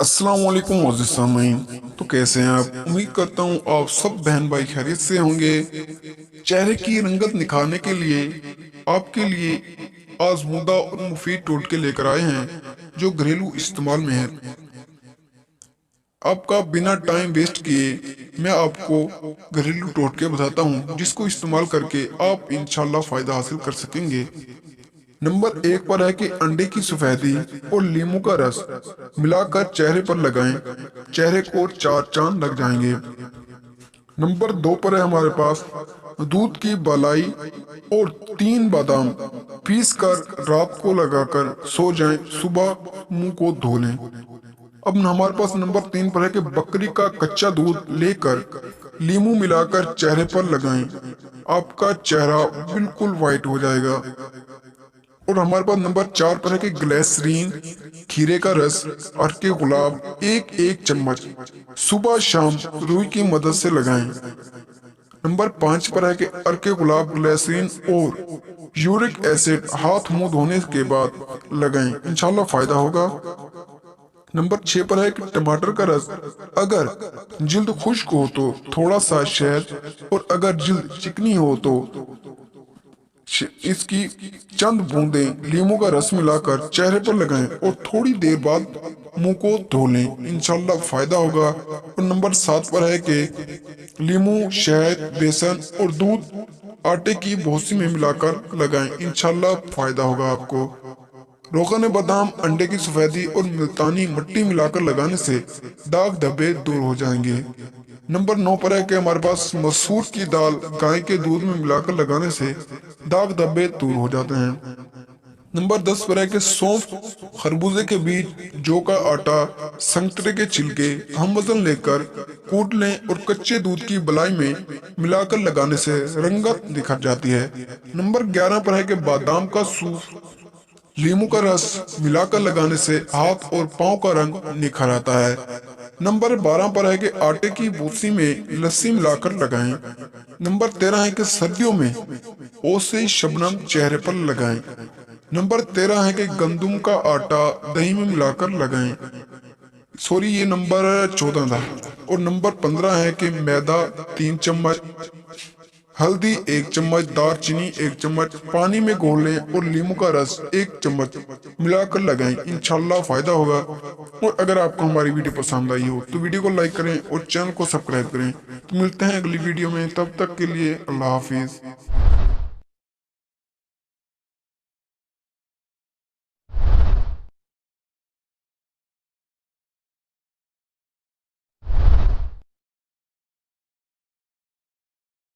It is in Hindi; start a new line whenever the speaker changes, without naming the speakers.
अस्सलाम वालेकुम मोअज़्ज़िज़ सामीन। तो कैसे हैं आप? उम्मीद करता हूँ आप सब बहन भाई खैरियत से होंगे। चेहरे की रंगत निखारने के लिए आपके लिए आजमूदा और मुफीद टोटके लेकर आए हैं जो घरेलू इस्तेमाल में है। आपका बिना टाइम वेस्ट किए मैं आपको घरेलू टोटके बताता हूँ जिसको इस्तेमाल करके आप इंशाल्लाह फायदा हासिल कर सकेंगे। नंबर एक पर है कि अंडे की सफेदी और नींबू का रस मिलाकर चेहरे पर लगाएं। चेहरे को चार चांद लग जाएंगे। नंबर दो पर है हमारे पास दूध की मलाई और 3 बादाम पीस कर रात को लगाकर सो जाएं। सुबह मुंह को धो लें। अब हमारे पास नंबर 3 पर है कि बकरी का कच्चा दूध लेकर नींबू मिलाकर चेहरे पर लगाएं। आपका चेहरा बिल्कुल वाइट हो जाएगा। और हमारे पास नंबर 4 पर है कि ग्लिसरीन खीरे का रस अर्के गुलाब एक एक चम्मच सुबह शाम रुई की मदद से लगाएं। नंबर 5 पर है कि अर्के गुलाब ग्लिसरीन और यूरिक एसिड हाथ मुंह धोने के बाद लगाएं। इंशाल्लाह फायदा होगा। नंबर 6 पर है कि टमाटर का रस अगर जिल्द खुश्क हो तो थोड़ा सा शहद और अगर जिल्द चिकनी हो तो इसकी चंद बूंदें लीमू का रस मिलाकर चेहरे पर लगाएं और थोड़ी देर बाद मुंह को धो लें। इंशाल्लाह फायदा होगा। और नंबर 7 पर है कि लीमू शहद बेसन और दूध आटे की भूसी में मिलाकर लगाएं। इंशाल्लाह फायदा होगा आपको। रोगन बादाम अंडे की सफेदी और मुल्तानी मिट्टी मिलाकर लगाने से दाग धब्बे दूर हो जाएंगे। नंबर 9 पर है कि हमारे पास मसूर की दाल गाय के दूध में मिलाकर लगाने से दाग धब्बे दूर हो जाते हैं। नंबर 10 पर है कि सौंफ खरबूजे के बीज जौ का आटा संतरे के छिलके हम वजन लेकर कूट लें और कच्चे दूध की बलाई में मिलाकर लगाने से रंगत निखर जाती है। नंबर 11 पर है कि बादाम का सूप लीमू का रस मिलाकर लगाने से हाथ और पांव का रंग निखर आता है। नंबर 12 पर है कि आटे की भूसी में लस्सी मिलाकर लगाएं। नंबर 13 है कि सर्दियों में ओसे शबनम चेहरे पर लगाएं। नंबर 13 है कि गंदम का आटा दही में मिलाकर लगाएं। सॉरी, ये नंबर 14 था। और नंबर 15 है कि मैदा 3 चम्मच, हल्दी 1 चम्मच, दालचीनी 1 चम्मच पानी में घोल लें और नींबू का रस 1 चम्मच मिलाकर लगाएं। इंशाल्लाह फायदा होगा। और अगर आपको हमारी वीडियो पसंद आई हो तो वीडियो को लाइक करें और चैनल को सब्सक्राइब करें। तो मिलते हैं अगली वीडियो में, तब तक के लिए अल्लाह हाफिज।